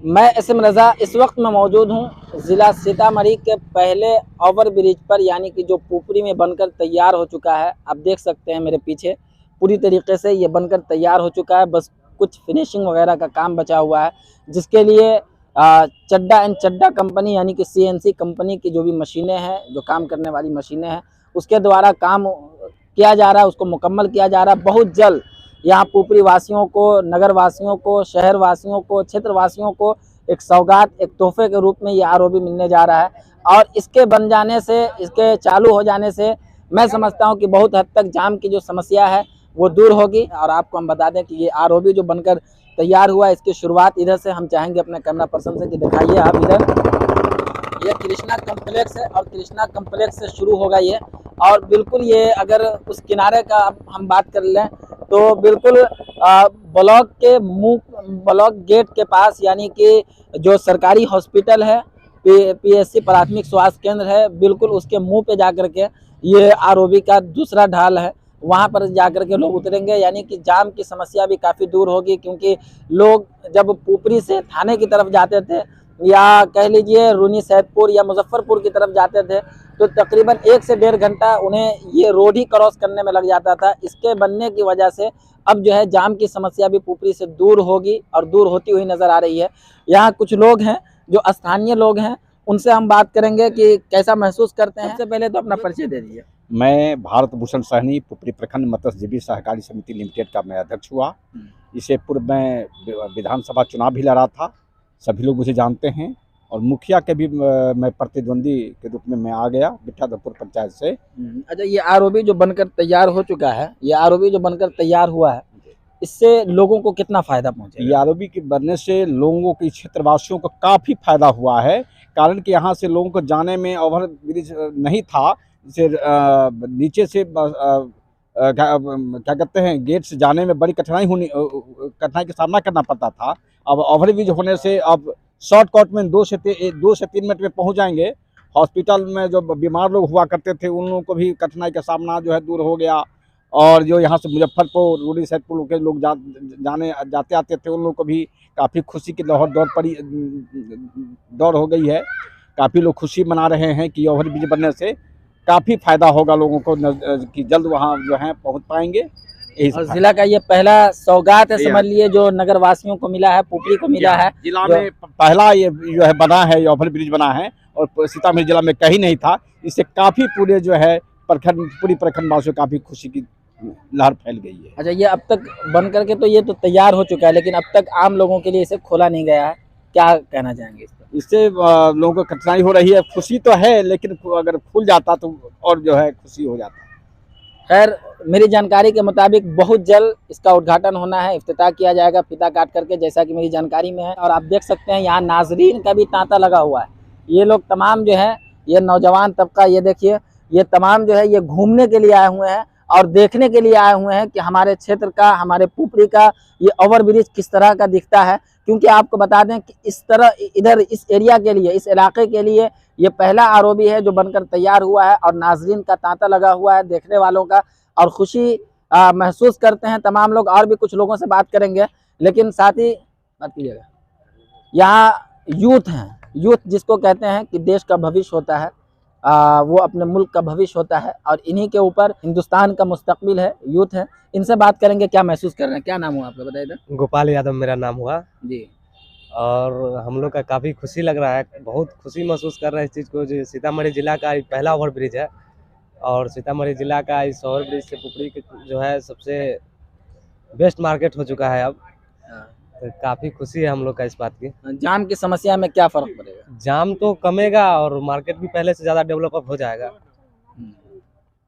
मैं एसएम रज़ा इस वक्त मैं मौजूद हूँ ज़िला सीतामढ़ी के पहले ओवर ब्रिज पर, यानी कि जो पुपरी में बनकर तैयार हो चुका है। आप देख सकते हैं मेरे पीछे पूरी तरीके से ये बनकर तैयार हो चुका है। बस कुछ फिनिशिंग वगैरह का काम बचा हुआ है, जिसके लिए चड्डा एंड चड्डा कंपनी यानी कि सीएनसी कंपनी की जो भी मशीनें हैं, जो काम करने वाली मशीनें हैं, उसके द्वारा काम किया जा रहा है, उसको मुकम्मल किया जा रहा है। बहुत जल्द यहाँ पुपरी वासियों को, नगर वासियों को, शहर वासियों को, क्षेत्र वासियों को एक सौगात, एक तोहफे के रूप में ये आरओबी मिलने जा रहा है। और इसके बन जाने से, इसके चालू हो जाने से मैं समझता हूँ कि बहुत हद तक जाम की जो समस्या है वो दूर होगी। और आपको हम बता दें कि ये आरओबी जो बनकर तैयार हुआ है, इसकी शुरुआत इधर से हम चाहेंगे अपने कैमरा पर्सन से कि दिखाइए आप इधर। ये कृष्णा कम्प्लेक्स है और कृष्णा कम्प्लेक्स से शुरू होगा ये। और बिल्कुल ये अगर उस किनारे का हम बात कर लें तो बिल्कुल ब्लॉक के मुंह, ब्लॉक गेट के पास, यानी कि जो सरकारी हॉस्पिटल है, पीएससी प्राथमिक स्वास्थ्य केंद्र है, बिल्कुल उसके मुंह पे जाकर के ये आरओबी का दूसरा ढाल है। वहाँ पर जाकर के लोग उतरेंगे, यानी कि जाम की समस्या भी काफ़ी दूर होगी। क्योंकि लोग जब पुपरी से थाने की तरफ जाते थे, या कह लीजिए रूनी सैदपुर या मुजफ्फरपुर की तरफ जाते थे, तो तकरीबन 1 से 1.5 घंटा उन्हें ये रोड ही क्रॉस करने में लग जाता था। इसके बनने की वजह से अब जो है जाम की समस्या भी पुपरी से दूर होगी और दूर होती हुई नज़र आ रही है। यहाँ कुछ लोग हैं जो स्थानीय लोग हैं, उनसे हम बात करेंगे कि कैसा महसूस करते हैं। सबसे पहले तो अपना परिचय दे दीजिए। मैं भारत भूषण सहनी, पुपरी प्रखंड मत्स्यजीवी सहकारी समिति लिमिटेड का मैं अध्यक्ष हुआ। इससे पूर्व मैं विधानसभा चुनाव भी लड़ा था, सभी लोग मुझे जानते हैं। और मुखिया के भी मैं प्रतिद्वंदी के रूप में मैं आ गया बिट्ठाधरपुर पंचायत से। अच्छा, ये आरओबी जो बनकर तैयार हो चुका है, ये आरओबी जो बनकर तैयार हुआ है, इससे लोगों को कितना फायदा पहुंचेगा? ये आरओबी के बनने से लोगों की, क्षेत्रवासियों को काफ़ी फायदा हुआ है। कारण कि यहाँ से लोगों को जाने में ओवर ब्रिज नहीं था, जैसे नीचे से क्या कहते हैं, गेट से जाने में बड़ी कठिनाई का सामना करना पड़ता था। अब ओवर ब्रिज होने से अब शॉर्टकट में 2 से 3 मिनट में पहुँच जाएंगे। हॉस्पिटल में जो बीमार लोग हुआ करते थे, उन लोगों को भी कठिनाई का सामना जो है दूर हो गया। और जो यहाँ से मुजफ्फरपुर, रूनी सैदपुर के लोग जाते आते थे, उन लोगों को भी काफ़ी खुशी की दौड़ हो गई है। काफ़ी लोग खुशी मना रहे हैं कि ओवर ब्रिज बनने से काफ़ी फायदा होगा लोगों को, कि जल्द वहाँ जो है पहुँच पाएंगे। और जिला का ये पहला सौगात है, समझ लिए, जो नगर वासियों को मिला है, पुपरी को मिला है। जिला में पहला ये जो है बना है, ये ओवर ब्रिज बना है, और सीतामढ़ी जिला में कहीं नहीं था। इससे काफ़ी पूरे जो है पूरी प्रखंड वासियों को काफ़ी खुशी की लहर फैल गई है। अच्छा, ये अब तक बन करके तो ये तो तैयार हो चुका है, लेकिन अब तक आम लोगों के लिए इसे खोला नहीं गया है, क्या कहना चाहेंगे इस पर? इससे लोगों को कठिनाई हो रही है। खुशी तो है, लेकिन अगर खुल जाता तो और जो है खुशी हो जाता। खैर, मेरी जानकारी के मुताबिक बहुत जल्द इसका उद्घाटन होना है, इफ्तिताह किया जाएगा फीता काट करके, जैसा कि मेरी जानकारी में है। और आप देख सकते हैं यहाँ नाजरीन का भी तांता लगा हुआ है। ये लोग तमाम जो है, ये नौजवान तबका, ये देखिए, ये तमाम जो है ये घूमने के लिए आए हुए हैं और देखने के लिए आए हुए हैं कि हमारे क्षेत्र का, हमारे पुपरी का ये ओवर ब्रिज किस तरह का दिखता है। क्योंकि आपको बता दें कि इस तरह इधर इस एरिया के लिए, इस इलाके के लिए ये पहला आरओबी है जो बनकर तैयार हुआ है। और नाजरीन का तांता लगा हुआ है, देखने वालों का, और खुशी महसूस करते हैं तमाम लोग। और भी कुछ लोगों से बात करेंगे, लेकिन साथ ही बात कीजिएगा, यहाँ यूथ हैं, यूथ जिसको कहते हैं कि देश का भविष्य होता है, वो अपने मुल्क का भविष्य होता है, और इन्हीं के ऊपर हिंदुस्तान का मुस्तकबिल है, यूथ है। इनसे बात करेंगे, क्या महसूस कर रहे हैं। क्या नाम हुआ आपका, बताइए इधर। गोपाल यादव मेरा नाम हुआ जी। और हम लोग का काफ़ी खुशी लग रहा है, बहुत खुशी महसूस कर रहे हैं इस चीज़ को। जो सीतामढ़ी जिला का पहला ओवर ब्रिज है, और सीतामढ़ी जिला का इस ओवर ब्रिज से पुपरी जो है सबसे बेस्ट मार्केट हो चुका है अब। तो काफ़ी खुशी है हम लोग का इस बात की। जाम की समस्या में क्या फ़र्क पड़ेगा? जाम तो कमेगा और मार्केट भी पहले से ज़्यादा डेवलप हो जाएगा।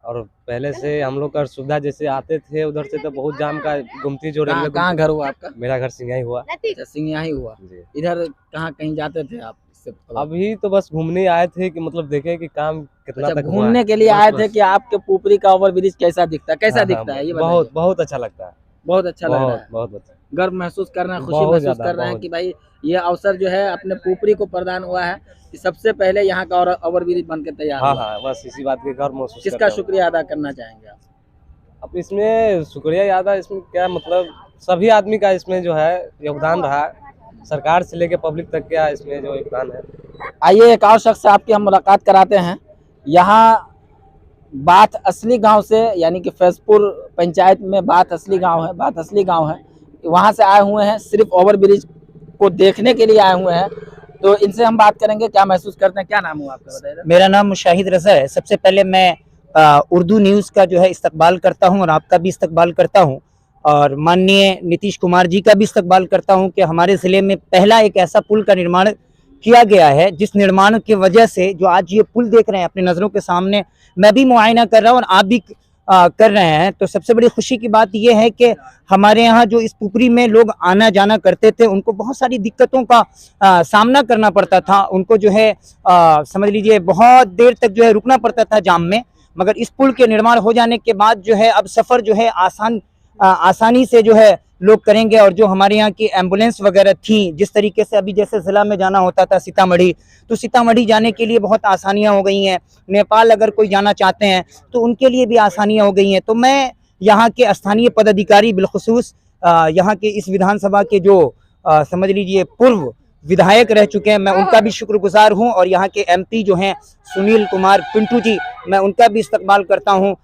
और पहले से हम लोग का सुविधा, जैसे आते थे उधर से तो बहुत जाम का गुमती जो रेलवे। कहाँ घर हुआ आपका? मेरा घर सिंघाई हुआ। सिंघिया ही हुआ। इधर कहाँ कहीं जाते थे आप? अभी तो बस घूमने आए थे कि मतलब देखे कि काम कितना तक हुआ। घूमने के लिए आए थे कि आपके पुपरी का ओवर ब्रिज कैसा दिखता है, कैसा दिखता है ये बहुत बहुत अच्छा लगता है, बहुत अच्छा लग रहा है, बहुत अच्छा। गर्व महसूस कर रहे हैं, खुशी महसूस कर रहे हैं कि भाई ये अवसर जो है अपने पुपरी को प्रदान हुआ है कि सबसे पहले यहाँ का ओवर ब्रिज बनकर तैयार हुआ। हाँ, बस इसी बात के गर्व महसूस। किसका शुक्रिया अदा करना चाहेंगे आप? अब इसमें शुक्रिया याद है, इसमें क्या मतलब सभी आदमी का इसमें जो है योगदान रहा। सरकार से लेके पब्लिक तक का इसमें जो योगदान है। आइए एक और शख्स से आपकी हम मुलाकात कराते हैं। यहाँ बात असली गांव से, यानी कि फैजपुर पंचायत में बात असली गांव है, वहाँ से आए हुए हैं, सिर्फ ओवर ब्रिज को देखने के लिए आए हुए हैं। तो इनसे हम बात करेंगे, क्या महसूस करते हैं। क्या नाम हुआ आपका, बताइए। मेरा नाम मुशाहिद रज़ा है। सबसे पहले मैं उर्दू न्यूज़ का जो है इस्तकबाल करता हूं और आपका भी इस्तकबाल करता हूं, और माननीय नीतीश कुमार जी का भी इस्तकबाल करता हूं कि हमारे ज़िले में पहला एक ऐसा पुल का निर्माण किया गया है, जिस निर्माण की वजह से जो आज ये पुल देख रहे हैं अपनी नज़रों के सामने, मैं भी मुआयना कर रहा हूं और आप भी कर रहे हैं। तो सबसे बड़ी खुशी की बात यह है कि हमारे यहाँ जो इस पुपरी में लोग आना जाना करते थे, उनको बहुत सारी दिक्कतों का सामना करना पड़ता था। उनको जो है समझ लीजिए बहुत देर तक जो है रुकना पड़ता था जाम में, मगर इस पुल के निर्माण हो जाने के बाद जो है अब सफ़र जो है आसानी से जो है लोग करेंगे। और जो हमारे यहाँ की एम्बुलेंस वगैरह थी, जिस तरीके से अभी जैसे ज़िला में जाना होता था सीतामढ़ी, तो सीतामढ़ी जाने के लिए बहुत आसानियाँ हो गई हैं। नेपाल अगर कोई जाना चाहते हैं तो उनके लिए भी आसानियाँ हो गई हैं। तो मैं यहाँ के स्थानीय पदाधिकारी, बिलखुसूस यहाँ के इस विधानसभा के जो समझ लीजिए पूर्व विधायक रह चुके हैं, मैं उनका भी शुक्रगुजार हूं। और यहाँ के MP जो हैं सुनील कुमार पिंटू जी, मैं उनका भी इस्तकबाल करता हूं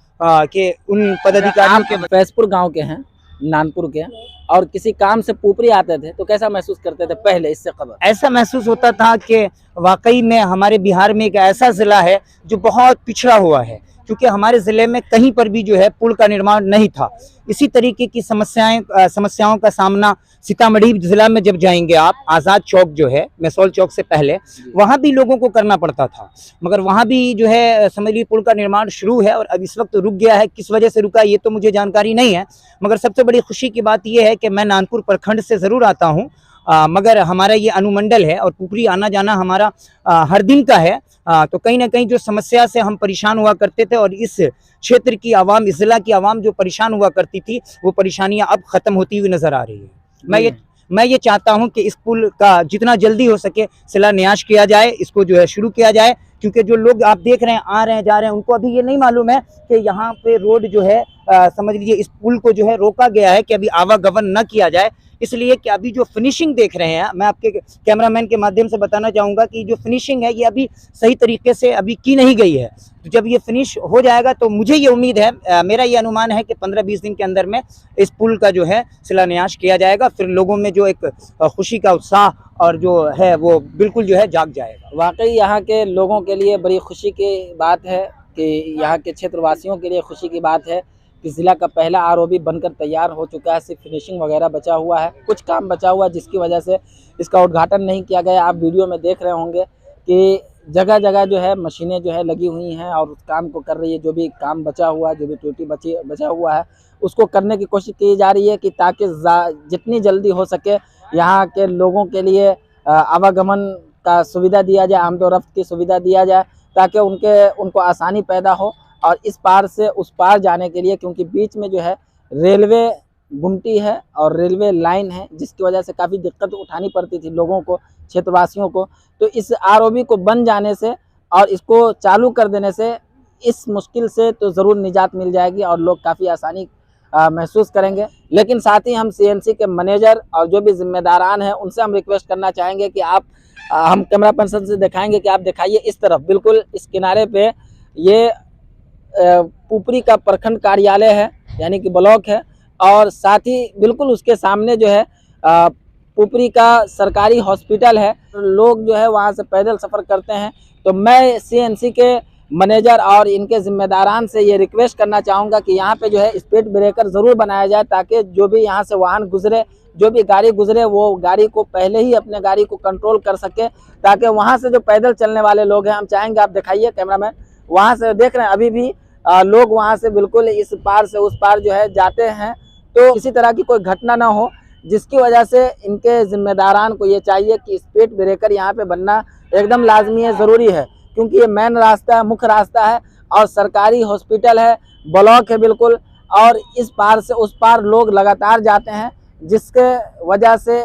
कि उन पदाधिकारियों के। फैजपुर गांव के हैं, नानपुर के, और किसी काम से पुपरी आते थे तो कैसा महसूस करते थे पहले, इससे कबल? ऐसा महसूस होता था कि वाकई में हमारे बिहार में एक ऐसा ज़िला है जो बहुत पिछड़ा हुआ है, क्योंकि हमारे ज़िले में कहीं पर भी जो है पुल का निर्माण नहीं था। इसी तरीके की समस्याओं का सामना सीतामढ़ी ज़िला में जब जाएंगे आप, आज़ाद चौक जो है मैसौल चौक से पहले, वहाँ भी लोगों को करना पड़ता था। मगर वहाँ भी जो है समझ लीजिए पुल का निर्माण शुरू है और अब इस वक्त रुक गया है। किस वजह से रुका ये तो मुझे जानकारी नहीं है, मगर सबसे बड़ी खुशी की बात यह है कि मैं नानपुर प्रखंड से ज़रूर आता हूँ, मगर हमारा ये अनुमंडल है और पुपरी आना जाना हमारा हर दिन का है। तो कहीं ना कहीं जो समस्या से हम परेशान हुआ करते थे और इस क्षेत्र की आवाम, इस जिला की आवाम जो परेशान हुआ करती थी, वो परेशानियां अब खत्म होती हुई नजर आ रही है। मैं ये चाहता हूं कि इस पुल का जितना जल्दी हो सके शिलान्यास किया जाए, इसको जो है शुरू किया जाए, क्योंकि जो लोग आप देख रहे हैं आ रहे हैं जा रहे हैं, उनको अभी ये नहीं मालूम है कि यहाँ पे रोड जो है समझ लीजिए इस पुल को जो है रोका गया है कि अभी आवागमन न किया जाए, इसलिए कि अभी जो फिनिशिंग देख रहे हैं, मैं आपके कैमरामैन के माध्यम से बताना चाहूँगा कि जो फिनिशिंग है ये अभी सही तरीके से अभी की नहीं गई है। तो जब ये फिनिश हो जाएगा तो मुझे ये उम्मीद है, मेरा ये अनुमान है कि 15-20 दिन के अंदर में इस पुल का जो है शिलान्यास किया जाएगा। फिर लोगों में जो एक खुशी का उत्साह और जो है वो बिल्कुल जो है जाग जाएगा। वाकई यहाँ के लोगों के लिए बड़ी खुशी की बात है कि यहाँ के क्षेत्रवासियों के लिए खुशी की बात है कि ज़िला का पहला ROB बनकर तैयार हो चुका है। सिर्फ फिनिशिंग वगैरह बचा हुआ है, कुछ काम बचा हुआ है, जिसकी वजह से इसका उद्घाटन नहीं किया गया। आप वीडियो में देख रहे होंगे कि जगह जगह जो है मशीनें जो है लगी हुई हैं और उस काम को कर रही है। जो भी काम बचा हुआ है, जो भी त्रुटि बचा हुआ है, उसको करने की कोशिश की जा रही है कि ताकि जितनी जल्दी हो सके यहाँ के लोगों के लिए आवागमन का सुविधा दिया जाए, आमदोरफ्त की सुविधा दिया जाए, ताकि उनको आसानी पैदा हो और इस पार से उस पार जाने के लिए, क्योंकि बीच में जो है रेलवे गुमटी है और रेलवे लाइन है, जिसकी वजह से काफ़ी दिक्कत उठानी पड़ती थी लोगों को, क्षेत्रवासियों को। तो इस ROB को बन जाने से और इसको चालू कर देने से इस मुश्किल से तो ज़रूर निजात मिल जाएगी और लोग काफ़ी आसानी महसूस करेंगे। लेकिन साथ ही हम CNC के मैनेजर और जो भी जिम्मेदारान हैं उनसे हम रिक्वेस्ट करना चाहेंगे कि आप, हम कैमरा पर्सन से दिखाएंगे कि आप दिखाइए इस तरफ, बिल्कुल इस किनारे पे ये पुपरी का प्रखंड कार्यालय है, यानी कि ब्लॉक है, और साथ ही बिल्कुल उसके सामने जो है पुपरी का सरकारी हॉस्पिटल है। लोग जो है वहाँ से पैदल सफ़र करते हैं। तो मैं CNC के मैनेजर और इनके ज़िम्मेदारान से ये रिक्वेस्ट करना चाहूँगा कि यहाँ पे जो है स्पीड ब्रेकर ज़रूर बनाया जाए, ताकि जो भी यहाँ से वाहन गुजरे, जो भी गाड़ी गुजरे, वो गाड़ी को पहले ही अपने गाड़ी को कंट्रोल कर सके, ताकि वहाँ से जो पैदल चलने वाले लोग हैं, हम चाहेंगे आप दिखाइए कैमरामैन, वहाँ से देख रहे हैं अभी भी लोग वहाँ से बिल्कुल इस पार से उस पार जो है जाते हैं। तो किसी तरह की कोई घटना ना हो, जिसकी वजह से इनके जिम्मेदारान को ये चाहिए कि स्पीड ब्रेकर यहाँ पे बनना एकदम लाजमी है, ज़रूरी है, क्योंकि ये मेन रास्ता है, मुख्य रास्ता है और सरकारी हॉस्पिटल है, ब्लॉक है बिल्कुल, और इस पार से उस पार लोग लगातार जाते हैं, जिसके वजह से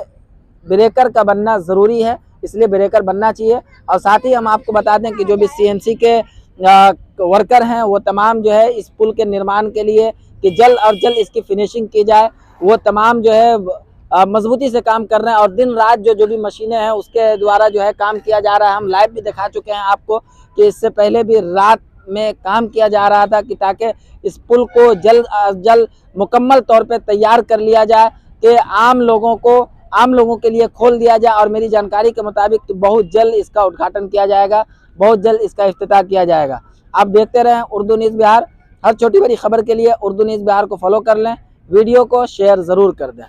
ब्रेकर का बनना ज़रूरी है। इसलिए ब्रेकर बनना चाहिए। और साथ ही हम आपको बता दें कि जो भी CNC के वर्कर हैं वो तमाम जो है इस पुल के निर्माण के लिए कि जल्द और जल्द इसकी फिनिशिंग की जाए, वो तमाम जो है मजबूती से काम कर रहे हैं और दिन रात जो भी मशीनें हैं उसके द्वारा जो है काम किया जा रहा है। हम लाइव भी दिखा चुके हैं आपको कि इससे पहले भी रात में काम किया जा रहा था कि ताकि इस पुल को जल्द मुकम्मल तौर पे तैयार कर लिया जाए कि आम लोगों के लिए खोल दिया जाए। और मेरी जानकारी के मुताबिक बहुत जल्द इसका उद्घाटन किया जाएगा, बहुत जल्द इसका इफ्तिताह किया जाएगा। आप देखते रहें उर्दू न्यूज़ बिहार। हर छोटी बड़ी खबर के लिए उर्दू न्यूज़ बिहार को फॉलो कर लें, वीडियो को शेयर ज़रूर कर दें।